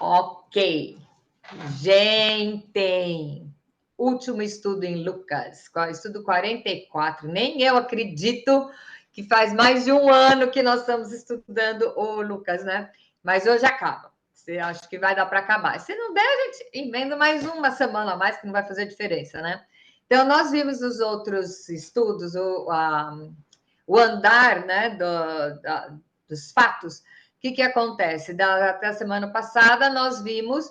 Ok. Gente, último estudo em Lucas, estudo 44. Nem eu acredito que faz mais de um ano que nós estamos estudando o Lucas, né? Mas hoje acaba. Você acha que vai dar para acabar? Se não der, a gente emenda mais uma semana a mais, que não vai fazer diferença, né? Então, nós vimos nos outros estudos o andar, né, dos fatos. O que acontece? Até a semana passada, nós vimos,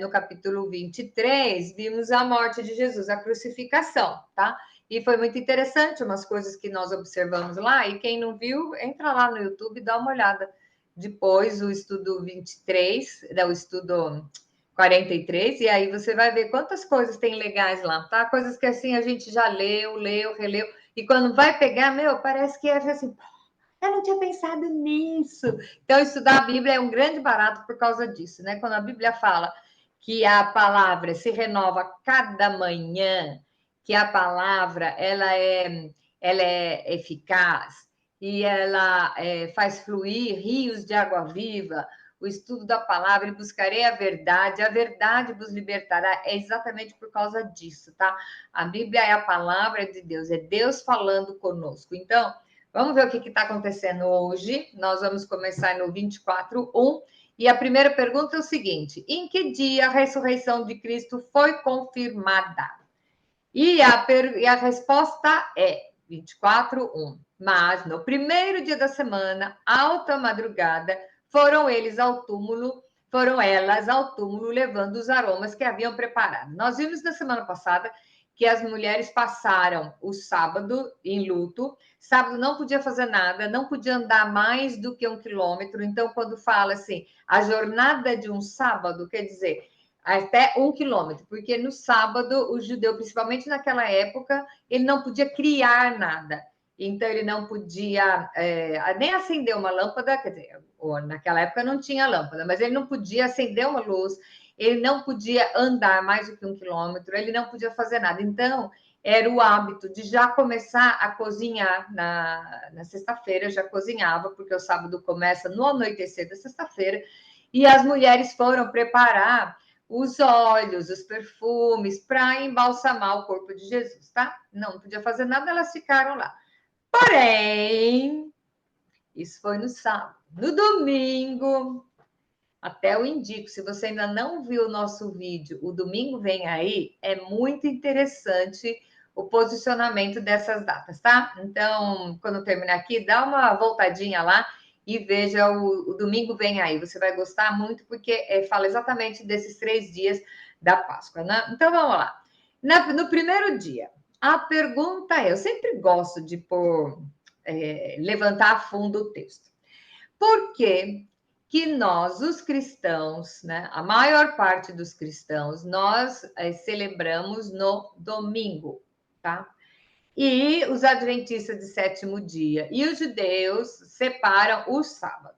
no capítulo 23, vimos a morte de Jesus, a crucificação, tá? E foi muito interessante umas coisas que nós observamos lá, e quem não viu, entra lá no YouTube e dá uma olhada. Depois, o estudo 23, o estudo 43, e aí você vai ver quantas coisas tem legais lá, tá? Coisas que assim a gente já leu, releu, e quando vai pegar, parece que é assim, eu não tinha pensado nisso. Então, estudar a Bíblia é um grande barato por causa disso, né? Quando a Bíblia fala que a palavra se renova cada manhã, que a palavra ela é eficaz e ela faz fluir rios de água viva, o estudo da palavra, e buscarei a verdade vos libertará, é exatamente por causa disso, tá? A Bíblia é a palavra de Deus, é Deus falando conosco. Então, vamos ver o que está acontecendo hoje. Nós vamos começar no 24:1. E a primeira pergunta é o seguinte: em que dia a ressurreição de Cristo foi confirmada? E a resposta é 24:1. Mas no primeiro dia da semana, alta madrugada, foram elas ao túmulo, levando os aromas que haviam preparado. Nós vimos na semana passada que as mulheres passaram o sábado em luto. Sábado não podia fazer nada, não podia andar mais do que 1 quilômetro. Então, quando fala assim, a jornada de um sábado, quer dizer, até 1 quilômetro, porque no sábado, o judeu, principalmente naquela época, ele não podia criar nada. Então, ele não podia nem acender uma lâmpada, quer dizer, naquela época não tinha lâmpada, mas ele não podia acender uma luz, ele não podia andar mais do que 1 quilômetro, ele não podia fazer nada. Então, era o hábito de já começar a cozinhar na sexta-feira, já cozinhava, porque o sábado começa no anoitecer da sexta-feira, e as mulheres foram preparar os óleos, os perfumes, para embalsamar o corpo de Jesus, tá? Não podia fazer nada, elas ficaram lá. Porém, isso foi no sábado. No domingo, até eu indico, se você ainda não viu o nosso vídeo, o domingo vem aí, é muito interessante o posicionamento dessas datas, tá? Então, quando eu terminar aqui, dá uma voltadinha lá e veja o domingo vem aí. Você vai gostar muito, porque fala exatamente desses 3 dias da Páscoa, né? Então, vamos lá. No primeiro dia, a pergunta é, eu sempre gosto de levantar a fundo o texto. Por que nós, os cristãos, né, a maior parte dos cristãos, nós celebramos no domingo, tá? E os adventistas de sétimo dia e os judeus separam o sábado.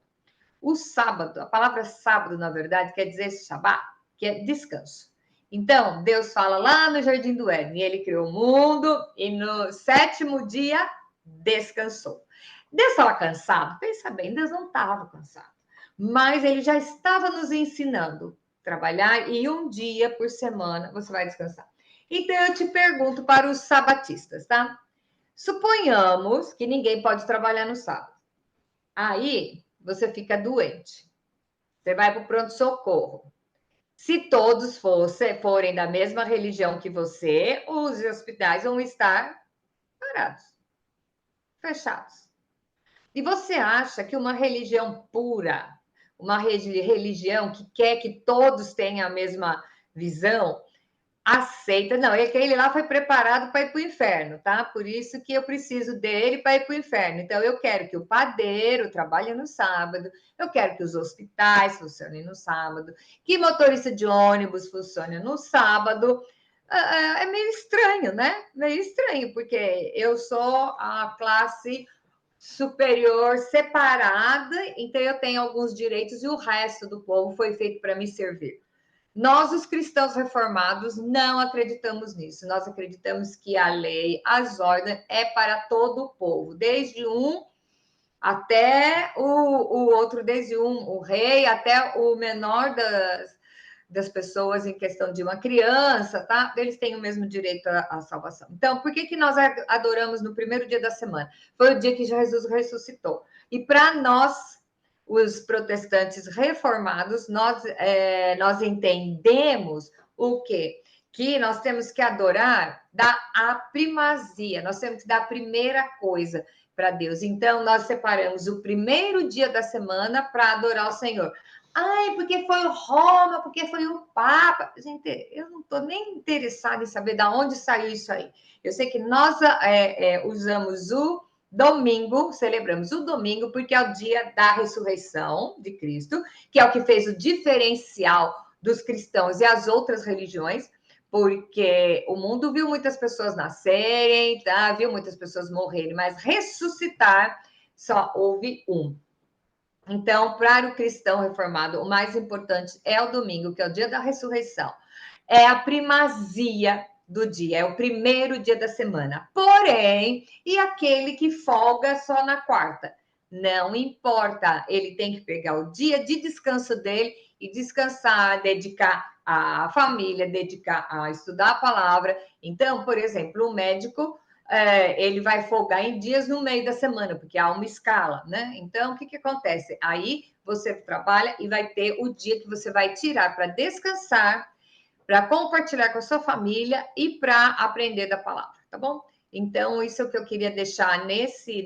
O sábado, a palavra sábado, na verdade, quer dizer Shabbat, que é descanso. Então, Deus fala lá no Jardim do Éden, ele criou o mundo e no sétimo dia descansou. Deus estava cansado? Pensa bem, Deus não estava cansado. Mas ele já estava nos ensinando a trabalhar e um dia por semana você vai descansar. Então, eu te pergunto para os sabatistas, tá? Suponhamos que ninguém pode trabalhar no sábado. Aí, você fica doente. Você vai para o pronto-socorro. Se todos forem da mesma religião que você, os hospitais vão estar parados, fechados. E você acha que uma religião pura, uma religião que quer que todos tenham a mesma visão, aceita? Não, aquele lá foi preparado para ir para o inferno, tá? Por isso que eu preciso dele para ir para o inferno. Então, eu quero que o padeiro trabalhe no sábado, eu quero que os hospitais funcionem no sábado, que motorista de ônibus funcione no sábado. É meio estranho, né? Meio estranho, porque eu sou a classe superior separada, então eu tenho alguns direitos e o resto do povo foi feito para me servir. Nós, os cristãos reformados, não acreditamos nisso. Nós acreditamos que a lei, as ordens, é para todo o povo, desde um até o outro desde o rei, até o menor das pessoas em questão de uma criança, tá? Eles têm o mesmo direito à salvação. Então, por que nós adoramos no primeiro dia da semana? Foi o dia que Jesus ressuscitou. E para nós, os protestantes reformados, nós entendemos o quê? Que nós temos que adorar a primazia, nós temos que dar a primeira coisa para Deus. Então, nós separamos o primeiro dia da semana para adorar o Senhor. Ai, porque foi o Roma, porque foi o Papa. Gente, eu não estou nem interessada em saber de onde saiu isso aí. Eu sei que nós usamos o domingo, celebramos o domingo, porque é o dia da ressurreição de Cristo, que é o que fez o diferencial dos cristãos e as outras religiões, porque o mundo viu muitas pessoas nascerem, tá? Viu muitas pessoas morrerem, mas ressuscitar só houve um. Então, para o cristão reformado, o mais importante é o domingo, que é o dia da ressurreição. É a primazia do dia, é o primeiro dia da semana. Porém, e aquele que folga só na quarta? Não importa, ele tem que pegar o dia de descanso dele e descansar, dedicar à família, dedicar a estudar a palavra. Então, por exemplo, o médico ele vai folgar em dias no meio da semana, porque há uma escala, né? Então, o que acontece? Aí você trabalha e vai ter o dia que você vai tirar para descansar, para compartilhar com a sua família e para aprender da palavra, tá bom? Então, isso é o que eu queria deixar nesse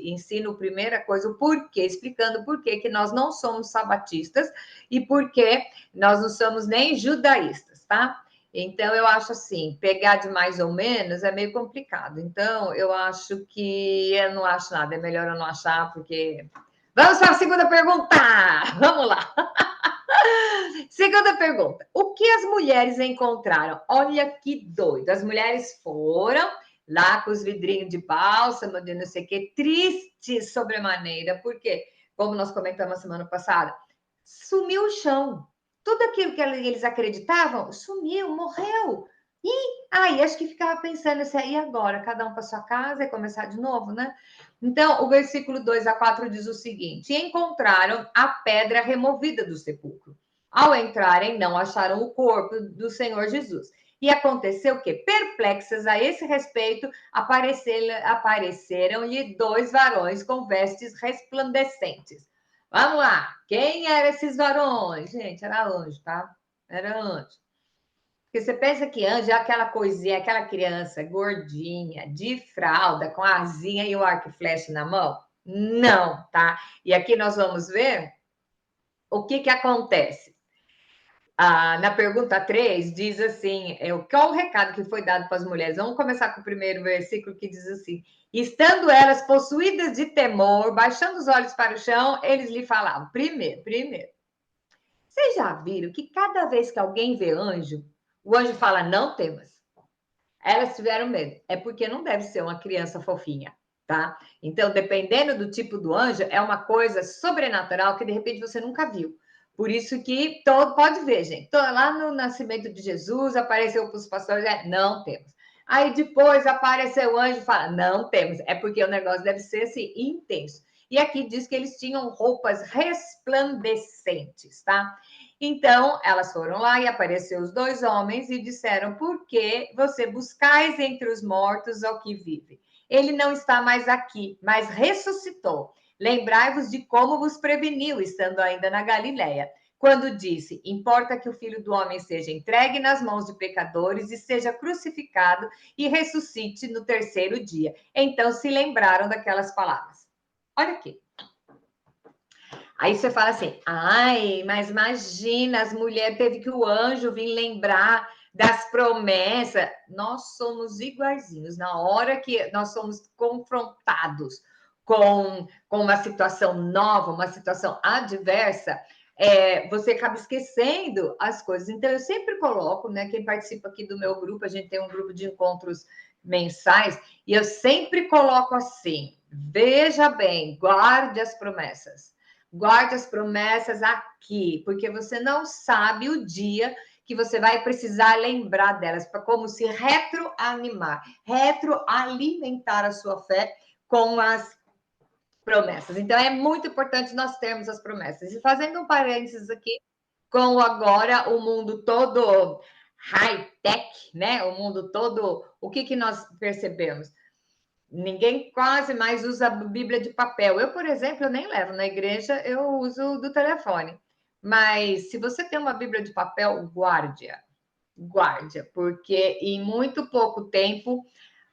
ensino, primeira coisa, o porquê, explicando por que nós não somos sabatistas e por que nós não somos nem judaístas, tá? Então, eu acho assim, pegar de mais ou menos é meio complicado. Então, eu acho que eu não acho nada, é melhor eu não achar, porque... Vamos para a segunda pergunta! Vamos lá! Segunda pergunta. O que as mulheres encontraram? Olha que doido. As mulheres foram lá com os vidrinhos de bálsamo, de não sei o quê, tristes sobremaneira, porque, como nós comentamos semana passada, sumiu o chão. Tudo aquilo que eles acreditavam sumiu, morreu. E aí, acho que ficava pensando assim, e agora? Cada um para sua casa e começar de novo, né? Então, o versículo 2-4 diz o seguinte: encontraram a pedra removida do sepulcro. Ao entrarem, não acharam o corpo do Senhor Jesus. E aconteceu que, perplexas a esse respeito, apareceram-lhe 2 varões com vestes resplandecentes. Vamos lá. Quem eram esses varões? Gente, era anjo, tá? Era anjo. Porque você pensa que anjo é aquela coisinha, aquela criança gordinha, de fralda, com a asinha e o arco e flecha na mão? Não, tá? E aqui nós vamos ver o que acontece. Na pergunta 3, diz assim: qual o recado que foi dado para as mulheres? Vamos começar com o primeiro versículo que diz assim: estando elas possuídas de temor, baixando os olhos para o chão, eles lhe falavam. Primeiro. Vocês já viram que cada vez que alguém vê anjo, o anjo fala, não temas. Elas tiveram medo. É porque não deve ser uma criança fofinha, tá? Então, dependendo do tipo do anjo, é uma coisa sobrenatural que de repente você nunca viu. Por isso que pode ver, gente. Lá no nascimento de Jesus, apareceu para os pastores, não temos. Aí depois apareceu o anjo e fala, não temos. É porque o negócio deve ser assim, intenso. E aqui diz que eles tinham roupas resplandecentes, tá? Então, elas foram lá e apareceu os 2 homens e disseram, por que você buscais entre os mortos ao que vive? Ele não está mais aqui, mas ressuscitou. Lembrai-vos de como vos preveniu, estando ainda na Galileia, quando disse, importa que o Filho do Homem seja entregue nas mãos de pecadores e seja crucificado e ressuscite no 3º dia. Então, se lembraram daquelas palavras. Olha aqui. Aí você fala assim, ai, mas imagina, as mulheres teve que o anjo vir lembrar das promessas. Nós somos iguaizinhos. Na hora que nós somos confrontados com uma situação nova, uma situação adversa, você acaba esquecendo as coisas. Então, eu sempre coloco, né? Quem participa aqui do meu grupo, a gente tem um grupo de encontros mensais, e eu sempre coloco assim: veja bem, guarde as promessas. Guarde as promessas aqui, porque você não sabe o dia que você vai precisar lembrar delas, para como se retroalimentar a sua fé com as promessas. Então, é muito importante nós termos as promessas. E fazendo um parênteses aqui, com agora o mundo todo high-tech, né? O mundo todo, o que nós percebemos? Ninguém quase mais usa a Bíblia de papel. Eu, por exemplo, eu nem levo na igreja, eu uso do telefone. Mas se você tem uma Bíblia de papel, guarde-a. Guarde-a, porque em muito pouco tempo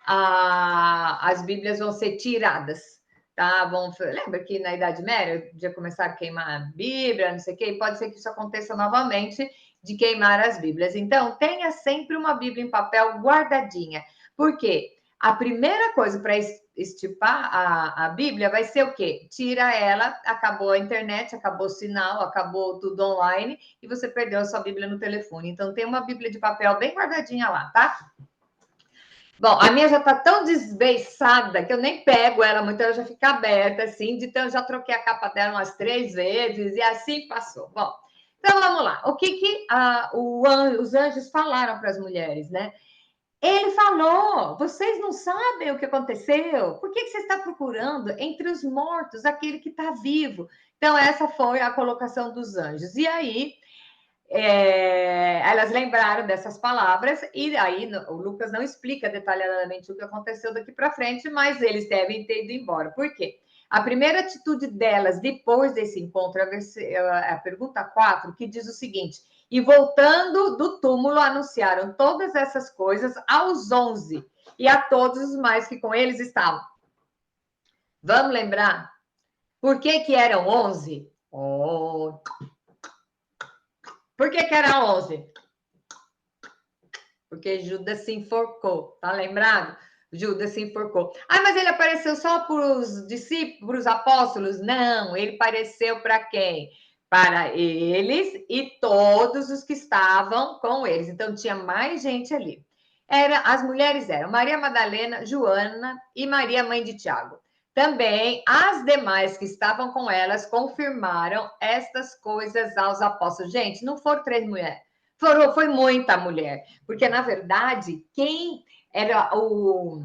as Bíblias vão ser tiradas. Tá? Lembra que na Idade Média já começaram a queimar a Bíblia, não sei o quê, e pode ser que isso aconteça novamente de queimar as Bíblias. Então, tenha sempre uma Bíblia em papel guardadinha. Por quê? A primeira coisa para estipar a Bíblia vai ser o quê? Tira ela, acabou a internet, acabou o sinal, acabou tudo online e você perdeu a sua Bíblia no telefone. Então, tem uma Bíblia de papel bem guardadinha lá, tá? Bom, a minha já está tão desbeiçada que eu nem pego ela muito, ela já fica aberta assim, então eu já troquei a capa dela umas 3 vezes e assim passou. Bom, então vamos lá. O que os anjos falaram para as mulheres, né? Ele falou: vocês não sabem o que aconteceu? Por que você está procurando entre os mortos aquele que está vivo? Então, essa foi a colocação dos anjos. E aí, elas lembraram dessas palavras, e aí o Lucas não explica detalhadamente o que aconteceu daqui para frente, mas eles devem ter ido embora. Por quê? A primeira atitude delas, depois desse encontro, a pergunta 4, que diz o seguinte: e voltando do túmulo, anunciaram todas essas coisas aos 11 e a todos os mais que com eles estavam. Vamos lembrar? Por que eram 11? Por que eram 11? Porque Judas se enforcou, tá lembrado? Judas se enforcou. Ah, mas ele apareceu só para os discípulos, para os apóstolos? Não, ele apareceu para quem? Para eles e todos os que estavam com eles. Então, tinha mais gente ali. As mulheres eram Maria Madalena, Joana e Maria, mãe de Tiago. Também as demais que estavam com elas confirmaram estas coisas aos apóstolos. Gente, não foram 3 mulheres. Foi muita mulher, porque, na verdade, quem era o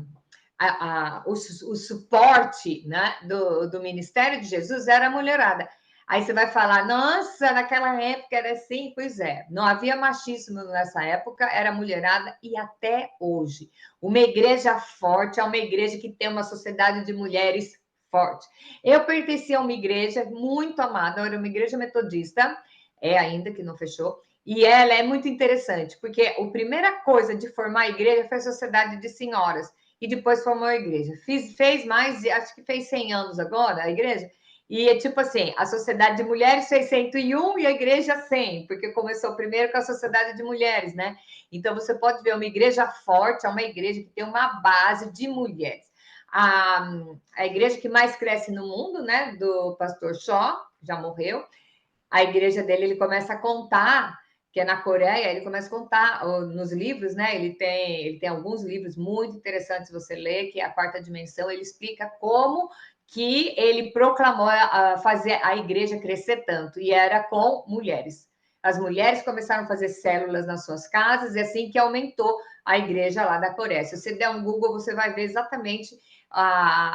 suporte, né, do ministério de Jesus era a mulherada. Aí você vai falar, nossa, naquela época era assim. Pois é, não havia machismo nessa época, era mulherada, e até hoje. Uma igreja forte é uma igreja que tem uma sociedade de mulheres forte. Eu pertencia a uma igreja muito amada, era uma igreja metodista, ainda que não fechou, e ela é muito interessante, porque a primeira coisa de formar a igreja foi a sociedade de senhoras, e depois formou a igreja. Fez mais, acho que fez 100 anos agora, a igreja, e é tipo assim, a sociedade de mulheres fez 101 e a igreja 100, porque começou primeiro com a sociedade de mulheres, né? Então, você pode ver uma igreja forte, é uma igreja que tem uma base de mulheres. A igreja que mais cresce no mundo, né, do pastor Shaw, já morreu, a igreja dele, ele começa a contar, que é na Coreia, ele começa a contar nos livros, né? Ele tem alguns livros muito interessantes você ler, que é a Quarta Dimensão, ele explica como que ele proclamou fazer a igreja crescer tanto, e era com mulheres. As mulheres começaram a fazer células nas suas casas, e assim que aumentou a igreja lá da Coreia. Se você der um Google, você vai ver exatamente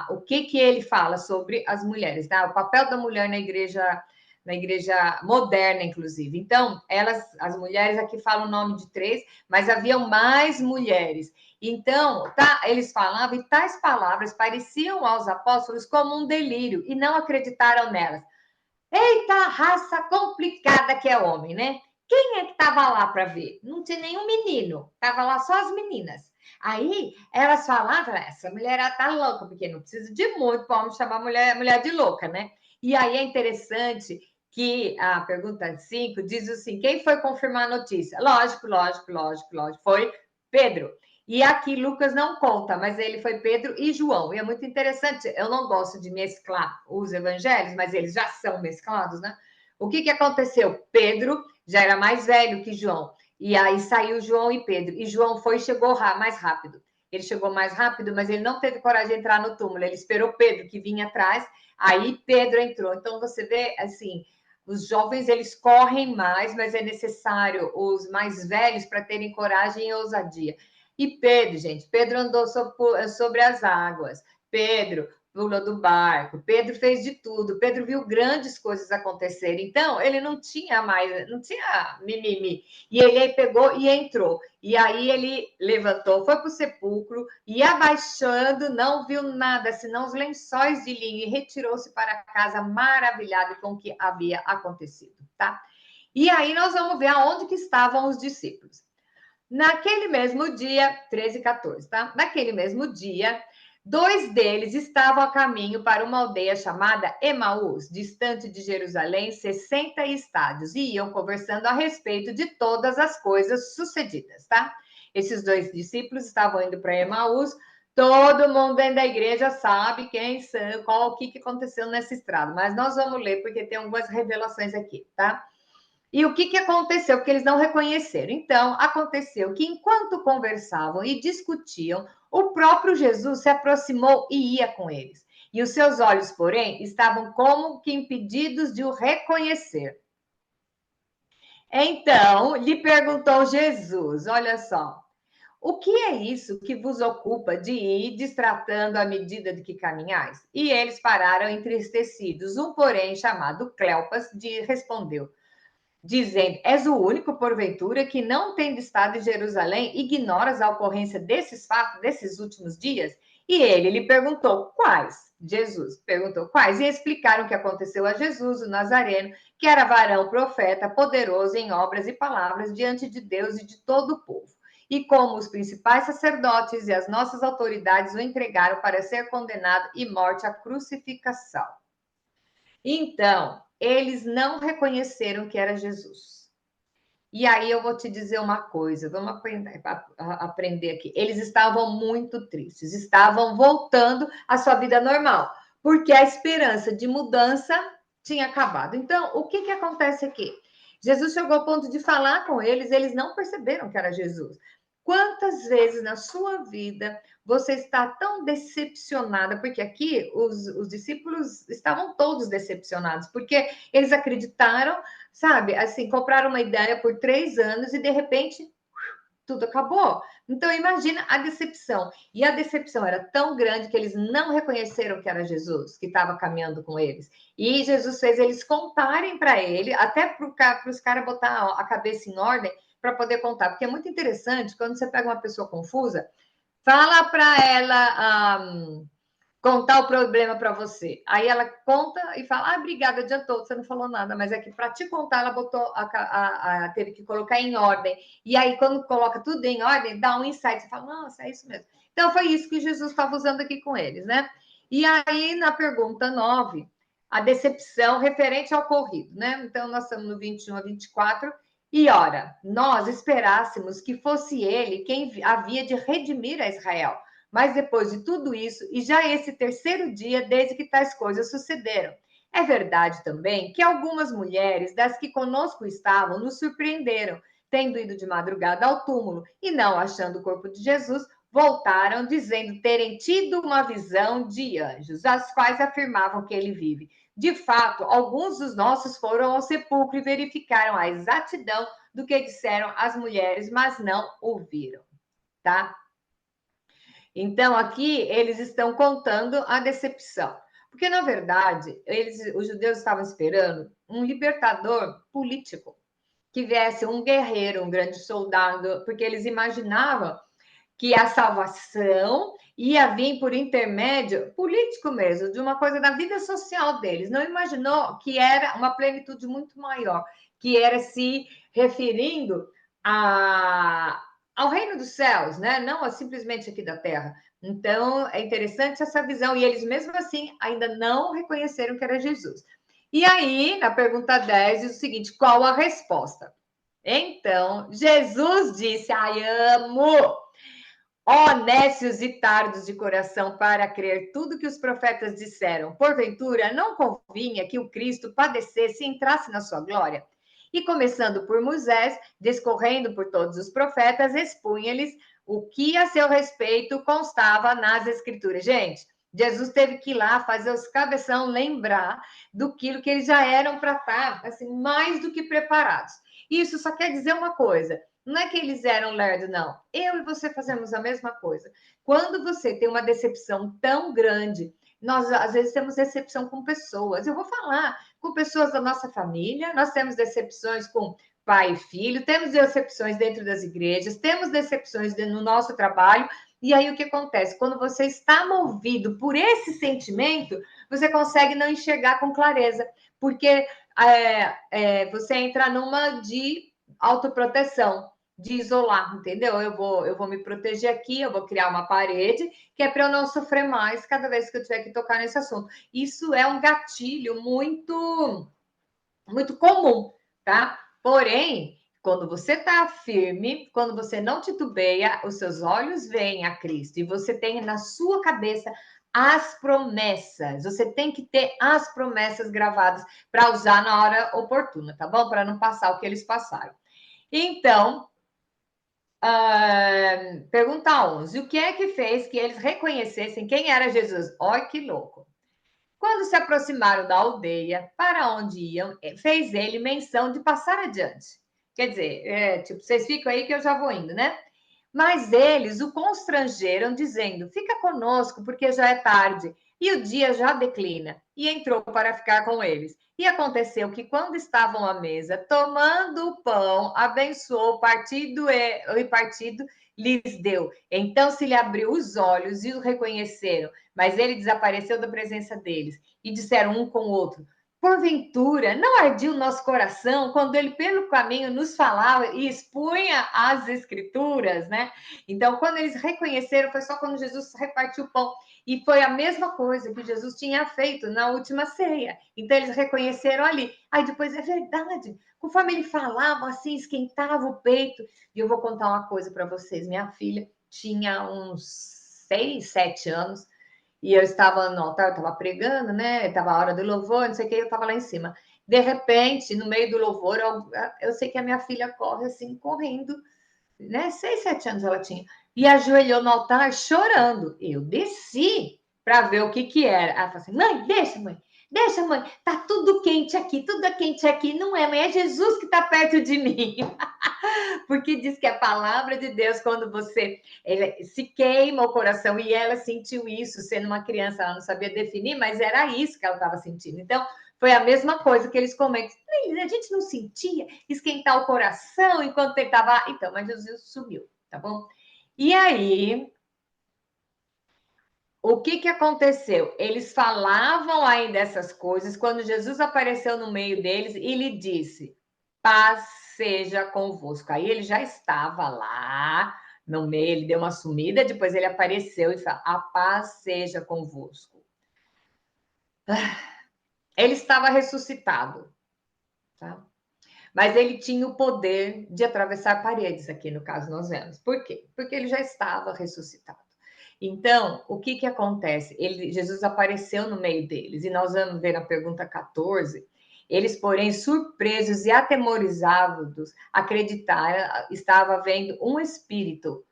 o que ele fala sobre as mulheres, tá? O papel da mulher na igreja moderna, inclusive. Então, as mulheres aqui falam o nome de 3, mas haviam mais mulheres. Então, eles falavam, e tais palavras pareciam aos apóstolos como um delírio, e não acreditaram nelas. Eita, raça complicada que é homem, né? Quem é que estava lá para ver? Não tinha nenhum menino, estava lá só as meninas. Aí elas falavam, essa mulher está louca, porque não precisa de muito para homem chamar mulher de louca, né? E aí é interessante que a pergunta 5 diz assim: quem foi confirmar a notícia? Lógico, foi Pedro. E aqui Lucas não conta, mas ele foi Pedro e João. E é muito interessante, eu não gosto de mesclar os evangelhos, mas eles já são mesclados, né? O que aconteceu? Pedro já era mais velho que João. E aí saiu João e Pedro. E João foi e chegou mais rápido. Ele chegou mais rápido, mas ele não teve coragem de entrar no túmulo. Ele esperou Pedro, que vinha atrás. Aí Pedro entrou. Então você vê, assim, os jovens, eles correm mais, mas é necessário os mais velhos para terem coragem e ousadia. E Pedro, gente, Pedro andou sobre as águas. Pedro pulou do barco, Pedro fez de tudo, Pedro viu grandes coisas acontecerem, então ele não tinha mimimi, e ele aí pegou e entrou, e aí ele levantou, foi para o sepulcro, e abaixando, não viu nada, senão os lençóis de linho, e retirou-se para casa maravilhado com o que havia acontecido, tá? E aí nós vamos ver aonde que estavam os discípulos. Naquele mesmo dia, 13 e 14, tá? Naquele mesmo dia, 2 deles estavam a caminho para uma aldeia chamada Emaús, distante de Jerusalém, 60 estádios, e iam conversando a respeito de todas as coisas sucedidas, tá? Esses 2 discípulos estavam indo para Emaús. Todo mundo dentro da igreja sabe quem são, o que aconteceu nessa estrada, mas nós vamos ler porque tem algumas revelações aqui, tá? E o que aconteceu? Porque eles não reconheceram. Então, aconteceu que enquanto conversavam e discutiam, o próprio Jesus se aproximou e ia com eles. E os seus olhos, porém, estavam como que impedidos de o reconhecer. Então, lhe perguntou Jesus: olha só, o que é isso que vos ocupa de ir distratando à medida de que caminhais? E eles pararam entristecidos. Um, porém, chamado Cleopas, respondeu: dizendo: és o único, porventura, que não tendo estado em Jerusalém, ignoras a ocorrência desses fatos, desses últimos dias? E ele lhe perguntou: quais? Jesus perguntou: quais? E explicaram o que aconteceu a Jesus, o Nazareno, que era varão profeta, poderoso em obras e palavras diante de Deus e de todo o povo. E como os principais sacerdotes e as nossas autoridades o entregaram para ser condenado e morte à crucificação. Então, eles não reconheceram que era Jesus. E aí eu vou te dizer uma coisa, vamos aprender aqui. Eles estavam muito tristes, estavam voltando à sua vida normal, porque a esperança de mudança tinha acabado. Então, o que acontece aqui? Jesus chegou ao ponto de falar com eles, eles não perceberam que era Jesus. Quantas vezes na sua vida você está tão decepcionada? Porque aqui os discípulos estavam todos decepcionados, porque eles acreditaram, sabe, assim, compraram uma ideia por 3 anos e de repente tudo acabou. Então imagina a decepção. E a decepção era tão grande que eles não reconheceram que era Jesus que estava caminhando com eles. E Jesus fez eles contarem para ele, até para os caras botar a cabeça em ordem para poder contar, porque é muito interessante quando você pega uma pessoa confusa, fala para ela contar o problema para você. Aí ela conta e fala: obrigada, adiantou, você não falou nada, mas é que para te contar, ela botou teve que colocar em ordem. E aí, quando coloca tudo em ordem, dá um insight, você fala: nossa, é isso mesmo. Então, foi isso que Jesus estava usando aqui com eles, né? E aí, na pergunta 9, a decepção referente ao ocorrido, né? Então, nós estamos no 21 a 24. E ora, nós esperássemos que fosse ele quem havia de redimir a Israel. Mas depois de tudo isso, e já esse terceiro dia desde que tais coisas sucederam, é verdade também que algumas mulheres das que conosco estavam nos surpreenderam, tendo ido de madrugada ao túmulo e não achando o corpo de Jesus, voltaram dizendo terem tido uma visão de anjos, as quais afirmavam que ele vive. De fato, alguns dos nossos foram ao sepulcro e verificaram a exatidão do que disseram as mulheres, mas não ouviram, tá? Então, aqui eles estão contando a decepção. Porque, na verdade, os judeus estavam esperando um libertador político, que viesse um guerreiro, um grande soldado, porque eles imaginavam que a salvação ia vir por intermédio político mesmo, de uma coisa da vida social deles. Não imaginou que era uma plenitude muito maior, que era se referindo ao reino dos céus, né? Não simplesmente aqui da terra. Então, é interessante essa visão. E eles, mesmo assim, ainda não reconheceram que era Jesus. E aí, na pergunta 10, diz o seguinte: qual a resposta? Então, Jesus disse: ai, amo. Ó nécios e tardos de coração para crer tudo que os profetas disseram. Porventura, não convinha que o Cristo padecesse e entrasse na sua glória? E começando por Moisés, discorrendo por todos os profetas, expunha-lhes o que a seu respeito constava nas Escrituras. Gente, Jesus teve que ir lá fazer os cabeção lembrar do que eles já eram para estar assim, mais do que preparados. Isso só quer dizer uma coisa: não é que eles eram lerdos, não. Eu e você fazemos a mesma coisa. Quando você tem uma decepção tão grande, nós às vezes temos decepção com pessoas. Eu vou falar com pessoas da nossa família, nós temos decepções com pai e filho, temos decepções dentro das igrejas, temos decepções no nosso trabalho. E aí o que acontece? Quando você está movido por esse sentimento, você consegue não enxergar com clareza, porque você entra numa de autoproteção, de isolar, entendeu? Eu vou me proteger aqui, eu vou criar uma parede, que é para eu não sofrer mais cada vez que eu tiver que tocar nesse assunto. Isso é um gatilho muito, muito comum, tá? Porém, quando você está firme, quando você não titubeia, os seus olhos veem a Cristo e você tem na sua cabeça as promessas. Você tem que ter as promessas gravadas para usar na hora oportuna, tá bom? Para não passar o que eles passaram. Então, pergunta 11. O que é que fez que eles reconhecessem quem era Jesus? Olha que louco. Quando se aproximaram da aldeia para onde iam, fez ele menção de passar adiante. Quer dizer, tipo, vocês ficam aí que eu já vou indo, né? Mas eles o constrangeram, dizendo: Fica conosco, porque já é tarde e o dia já declina. E entrou para ficar com eles. E aconteceu que, quando estavam à mesa, tomando o pão, abençoou, partido e partido lhes deu. Então se lhe abriu os olhos e o reconheceram, mas ele desapareceu da presença deles. E disseram um com o outro: Porventura, não ardia o nosso coração quando ele pelo caminho nos falava e expunha as escrituras, né? Então, quando eles reconheceram, foi só quando Jesus repartiu o pão. E foi a mesma coisa que Jesus tinha feito na última ceia. Então, eles reconheceram ali. Aí depois, é verdade. Conforme ele falava, assim, esquentava o peito. E eu vou contar uma coisa para vocês. Minha filha tinha uns 6, 7 anos. E eu estava no altar, eu estava pregando, né? Estava a hora do louvor, não sei o que, eu estava lá em cima. De repente, no meio do louvor, eu sei que a minha filha corre assim, correndo, né? 6, 7 anos ela tinha. E ajoelhou no altar chorando. Eu desci para ver o que que era. Ela falou assim: mãe, deixa, mãe, tá tudo quente aqui, tudo é quente aqui. Não é, mãe, é Jesus que está perto de mim. Porque diz que a palavra de Deus, quando você se queima o coração, e ela sentiu isso, sendo uma criança, ela não sabia definir, mas era isso que ela estava sentindo. Então, foi a mesma coisa que eles comentam. A gente não sentia esquentar o coração enquanto ele estava. Então, mas Jesus sumiu, tá bom? E aí, o que aconteceu? Eles falavam ainda dessas coisas quando Jesus apareceu no meio deles e lhe disse: Paz seja convosco. Aí ele já estava lá no meio, ele deu uma sumida, depois ele apareceu e falou: A paz seja convosco. Ele estava ressuscitado, tá? Mas ele tinha o poder de atravessar paredes, aqui no caso nós vemos. Por quê? Porque ele já estava ressuscitado. Então, o que acontece? Jesus apareceu no meio deles, e nós vamos ver na pergunta 14. Eles, porém, surpresos e atemorizados, acreditaram, estava vendo um espírito,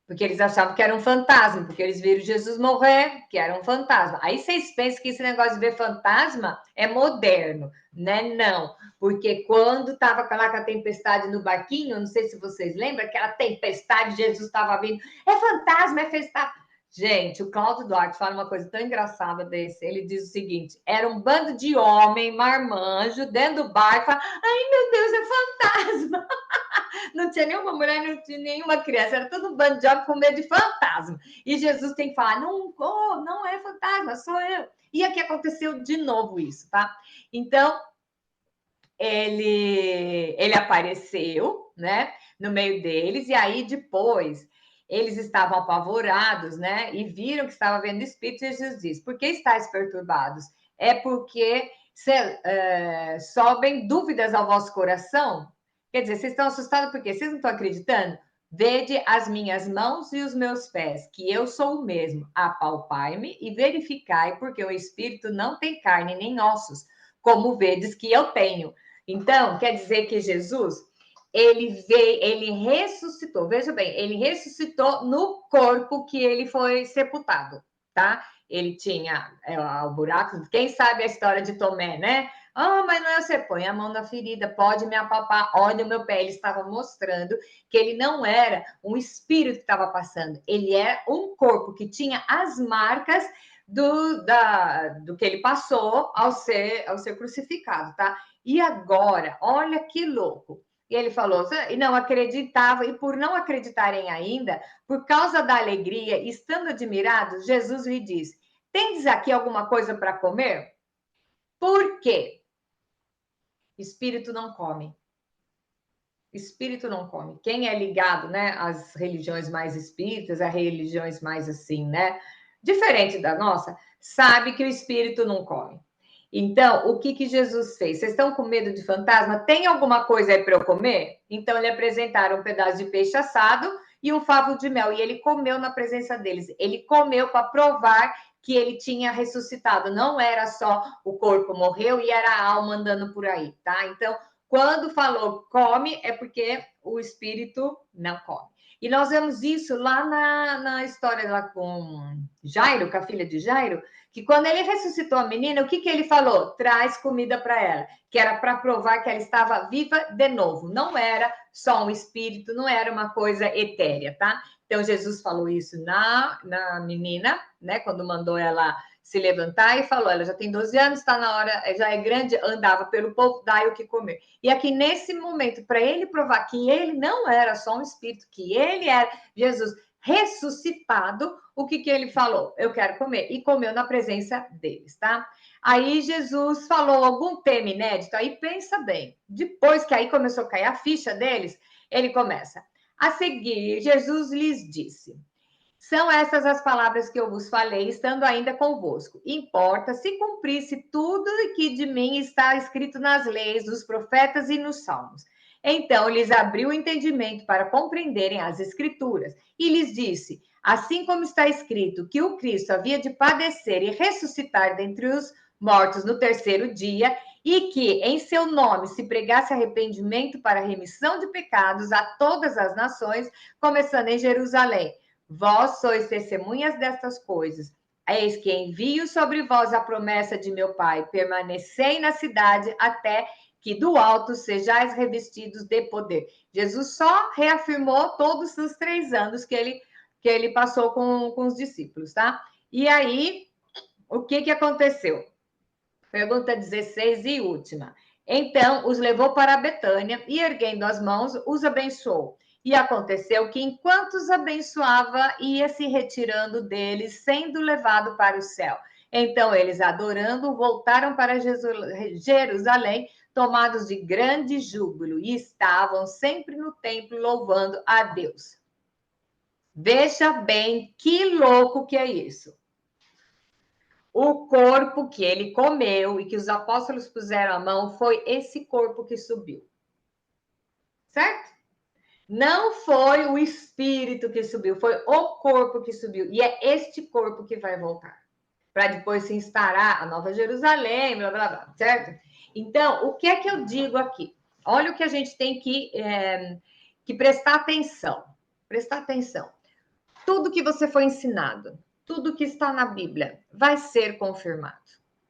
porque eles achavam que era um fantasma, porque eles viram Jesus morrer, que era um fantasma. Aí vocês pensam que esse negócio de ver fantasma é moderno, né? Não, porque quando estava lá com a tempestade no barquinho, não sei se vocês lembram, aquela tempestade, Jesus estava vindo, é fantasma, é festa. Gente, o Cláudio Duarte fala uma coisa tão engraçada desse. Ele diz o seguinte: era um bando de homem, marmanjo, dentro do barco, fala, ai meu Deus, é fantasma. Não tinha nenhuma mulher, não tinha nenhuma criança, era todo um bando de homem com medo de fantasma. E Jesus tem que falar: não, não é fantasma, sou eu. E aqui aconteceu de novo isso, tá? Então, ele apareceu, né, no meio deles, e aí depois eles estavam apavorados, né, e viram que estava vendo espírito, e Jesus diz: Por que estáis perturbados? É porque sobem dúvidas ao vosso coração? Quer dizer, vocês estão assustados porque vocês não estão acreditando? Vede as minhas mãos e os meus pés, que eu sou o mesmo. Apalpai-me e verificai, porque o espírito não tem carne nem ossos, como vedes que eu tenho. Então, quer dizer que Jesus, ele ressuscitou. Veja bem, ele ressuscitou no corpo que ele foi sepultado, tá? Ele tinha o buraco. Quem sabe a história de Tomé, né? Mas não é você põe a mão na ferida, pode me apalpar, olha o meu pé. Ele estava mostrando que ele não era um espírito que estava passando, ele é um corpo que tinha as marcas do que ele passou ao ser crucificado, tá? E agora, olha que louco. E ele falou, e não acreditava, e por não acreditarem ainda, por causa da alegria, estando admirados, Jesus lhe disse: tendes aqui alguma coisa para comer? Por quê? Espírito não come. Espírito não come. Quem é ligado, né, às religiões mais espíritas, a religiões mais assim, né, diferente da nossa, sabe que o espírito não come. Então, o que que Jesus fez? Vocês estão com medo de fantasma? Tem alguma coisa aí para eu comer? Então, ele apresentaram um pedaço de peixe assado e um favo de mel. E ele comeu na presença deles. Ele comeu para provar que ele tinha ressuscitado. Não era só o corpo morreu e era a alma andando por aí, tá? Então, quando falou come, é porque o espírito não come. E nós vemos isso lá na história lá com Jairo, com a filha de Jairo, que quando ele ressuscitou a menina, o que, que ele falou? Traz comida para ela, que era para provar que ela estava viva de novo. Não era só um espírito, não era uma coisa etérea, tá? Então, Jesus falou isso na menina, né? Quando mandou ela se levantar e falou, ela já tem 12 anos, está na hora, já é grande, andava pelo povo, dai o que comer. E aqui nesse momento, para ele provar que ele não era só um espírito, que ele era Jesus ressuscitado, o que que ele falou? Eu quero comer. E comeu na presença deles, tá? Aí Jesus falou algum tema inédito, aí pensa bem. Depois que aí começou a cair a ficha deles, ele começa. A seguir, Jesus lhes disse: são essas as palavras que eu vos falei, estando ainda convosco. Importa se cumprisse tudo que de mim está escrito nas leis, dos profetas e nos salmos. Então lhes abriu o entendimento para compreenderem as escrituras e lhes disse: assim como está escrito que o Cristo havia de padecer e ressuscitar dentre os mortos no terceiro dia, e que em seu nome se pregasse arrependimento para remissão de pecados a todas as nações, começando em Jerusalém. Vós sois testemunhas destas coisas. Eis que envio sobre vós a promessa de meu Pai. Permanecei na cidade até que do alto sejais revestidos de poder. Jesus só reafirmou todos os 3 anos que ele passou com os discípulos, tá? E aí, o que, que aconteceu? Pergunta 16 e última. Então, os levou para Betânia e, erguendo as mãos, os abençoou. E aconteceu que, enquanto os abençoava, ia se retirando deles, sendo levado para o céu. Então, eles, adorando, voltaram para Jerusalém, tomados de grande júbilo, e estavam sempre no templo louvando a Deus. Veja bem que louco que é isso. O corpo que ele comeu e que os apóstolos puseram a mão foi esse corpo que subiu. Certo? Não foi o espírito que subiu, foi o corpo que subiu. E é este corpo que vai voltar. Para depois se instalar a Nova Jerusalém, blá, blá, blá. Certo? Então, o que é que eu digo aqui? Olha o que a gente tem que prestar atenção. Prestar atenção. Tudo que você foi ensinado, tudo que está na Bíblia vai ser confirmado.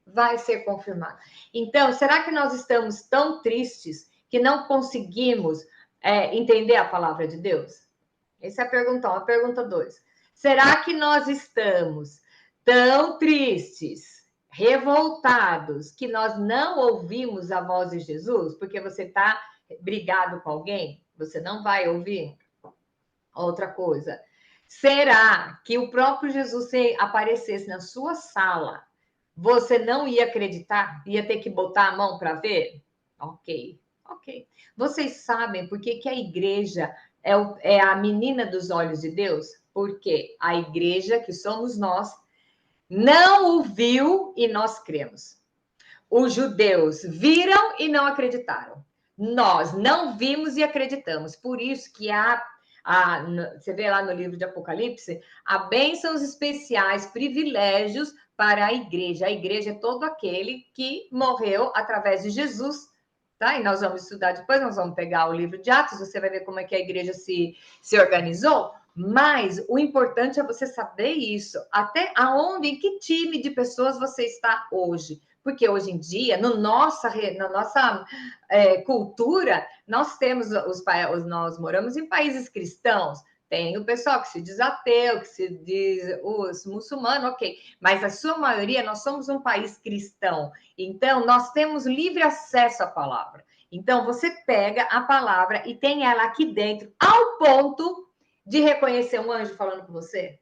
Vai ser confirmado. Então, será que nós estamos tão tristes que não conseguimos entender a palavra de Deus? Essa é a pergunta 1. A pergunta 2. Será que nós estamos tão tristes, revoltados, que nós não ouvimos a voz de Jesus? Porque você está brigado com alguém? Você não vai ouvir? Outra coisa. Será que o próprio Jesus, se aparecesse na sua sala, você não ia acreditar? Ia ter que botar a mão para ver? Ok. Vocês sabem por que a igreja é a menina dos olhos de Deus? Porque a igreja, que somos nós, não o viu e nós cremos. Os judeus viram e não acreditaram. Nós não vimos e acreditamos. Por isso que você vê lá no livro de Apocalipse, há bênçãos especiais, privilégios para a igreja. A igreja é todo aquele que morreu através de Jesus, tá? E nós vamos estudar depois, nós vamos pegar o livro de Atos, você vai ver como é que a igreja se organizou. Mas o importante é você saber isso. Até aonde, em que time de pessoas você está hoje? Porque hoje em dia, na nossa cultura, nós moramos em países cristãos, Tem o pessoal que se diz ateu, que se diz os muçulmanos, ok. Mas a sua maioria, nós somos um país cristão. Então, nós temos livre acesso à palavra. Então, você pega a palavra e tem ela aqui dentro, ao ponto de reconhecer um anjo falando com você.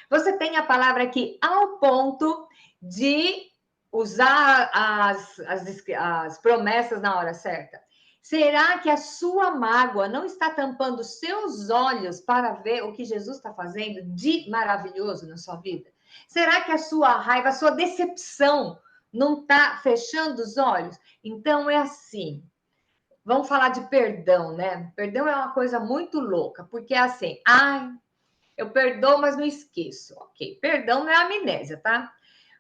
Você tem a palavra aqui ao ponto de usar as promessas na hora certa. Será que a sua mágoa não está tampando seus olhos para ver o que Jesus está fazendo de maravilhoso na sua vida? Será que a sua raiva, a sua decepção não está fechando os olhos? Então é assim. Vamos falar de perdão, né? Perdão é uma coisa muito louca, porque é assim, eu perdoo, mas não esqueço. Ok, perdão não é amnésia, tá?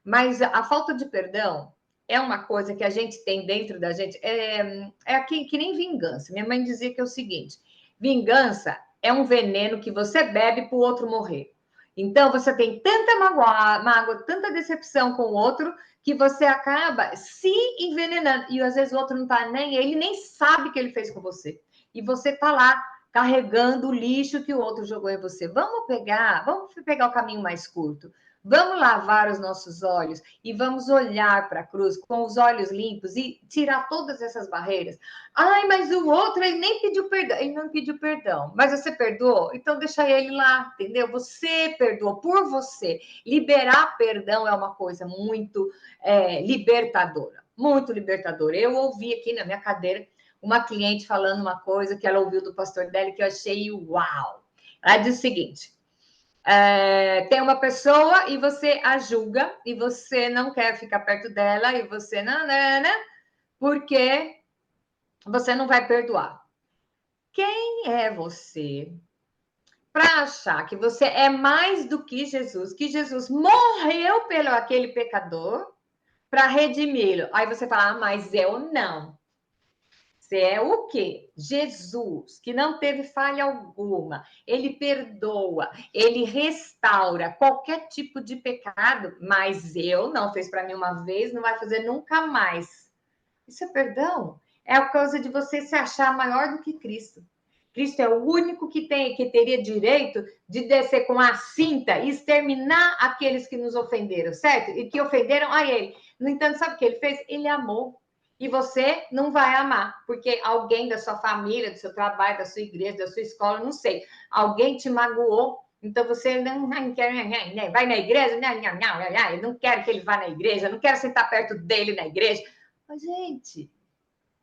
Mas a falta de perdão é uma coisa que a gente tem dentro da gente, é que nem vingança. Minha mãe dizia que é o seguinte: vingança é um veneno que você bebe para o outro morrer. Então, você tem tanta mágoa, tanta decepção com o outro, que você acaba se envenenando. E às vezes o outro não tá nem, ele nem sabe o que ele fez com você. E você tá lá carregando o lixo que o outro jogou em você. Vamos pegar o caminho mais curto. Vamos lavar os nossos olhos e vamos olhar para a cruz com os olhos limpos e tirar todas essas barreiras. Ai, mas o outro, ele nem pediu perdão. Ele não pediu perdão. Mas você perdoou? Então deixa ele lá, entendeu? Você perdoou por você. Liberar perdão é uma coisa muito libertadora. Muito libertadora. Eu ouvi aqui na minha cadeira uma cliente falando uma coisa que ela ouviu do pastor dela que eu achei uau. Ela diz o seguinte: tem uma pessoa e você a julga e você não quer ficar perto dela e você não, porque você não vai perdoar. Quem é você para achar que você é mais do que Jesus morreu pelo aquele pecador para redimi-lo? Aí você fala, mas eu não. Você é o quê? Jesus, que não teve falha alguma, ele perdoa, ele restaura qualquer tipo de pecado, mas eu não fez para mim uma vez, não vai fazer nunca mais. Isso é perdão? É a causa de você se achar maior do que Cristo. Cristo é o único que teria direito de descer com a cinta e exterminar aqueles que nos ofenderam, certo? E que ofenderam a ele. No entanto, sabe o que ele fez? Ele amou. E você não vai amar, porque alguém da sua família, do seu trabalho, da sua igreja, da sua escola, não sei, alguém te magoou, então você não quer, vai na igreja, eu não quero que ele vá na igreja, eu não quero sentar perto dele na igreja. Mas, gente,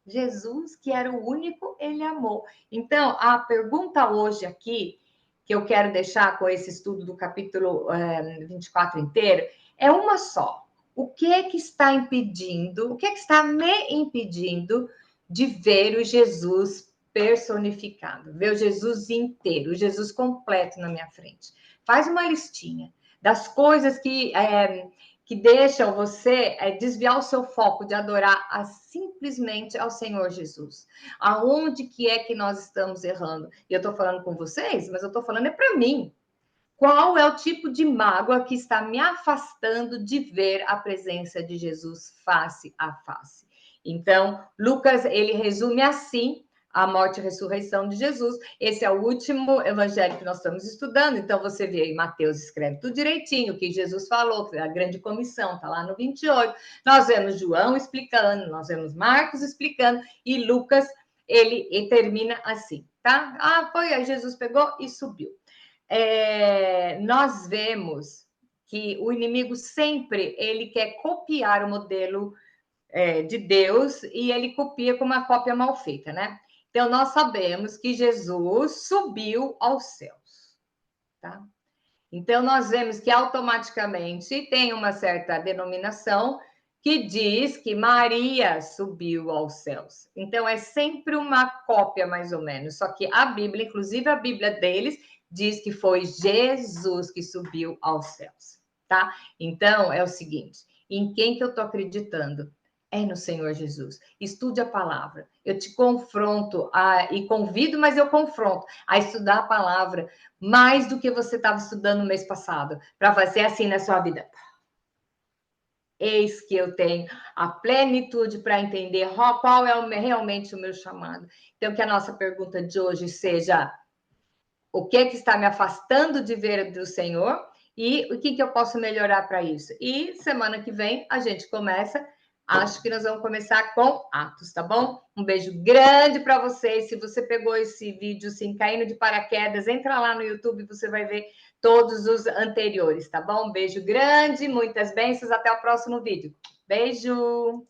Jesus, que era o único, ele amou. Então, a pergunta hoje aqui, que eu quero deixar com esse estudo do capítulo 24 inteiro, é uma só. O que é que está impedindo, o que é que está me impedindo de ver o Jesus personificado, ver o Jesus inteiro, o Jesus completo na minha frente? Faz uma listinha das coisas que deixam você desviar o seu foco de adorar simplesmente ao Senhor Jesus. Aonde que é que nós estamos errando? E eu estou falando com vocês, mas eu estou falando para mim. Qual é o tipo de mágoa que está me afastando de ver a presença de Jesus face a face? Então, Lucas, ele resume assim a morte e a ressurreição de Jesus. Esse é o último evangelho que nós estamos estudando. Então, você vê aí, Mateus escreve tudo direitinho, o que Jesus falou, a grande comissão, está lá no 28. Nós vemos João explicando, nós vemos Marcos explicando, e Lucas, ele termina assim, tá? Foi aí, Jesus pegou e subiu. Nós vemos que o inimigo sempre ele quer copiar o modelo de Deus e ele copia com uma cópia mal feita, né? Então, nós sabemos que Jesus subiu aos céus, tá? Então, nós vemos que automaticamente tem uma certa denominação que diz que Maria subiu aos céus. Então, é sempre uma cópia, mais ou menos. Só que a Bíblia, inclusive a Bíblia deles, diz que foi Jesus que subiu aos céus, tá? Então, é o seguinte, em quem que eu estou acreditando? É no Senhor Jesus. Estude a palavra. Eu te confronto e convido, mas eu confronto a estudar a palavra mais do que você estava estudando no mês passado, para fazer assim na sua vida. Eis que eu tenho a plenitude para entender qual é realmente o meu chamado. Então, que a nossa pergunta de hoje seja: o que está me afastando de ver do Senhor e o que eu posso melhorar para isso. E semana que vem a gente começa. Acho que nós vamos começar com Atos, tá bom? Um beijo grande para vocês. Se você pegou esse vídeo assim, caindo de paraquedas, entra lá no YouTube, você vai ver todos os anteriores, tá bom? Um beijo grande, muitas bênçãos. Até o próximo vídeo. Beijo!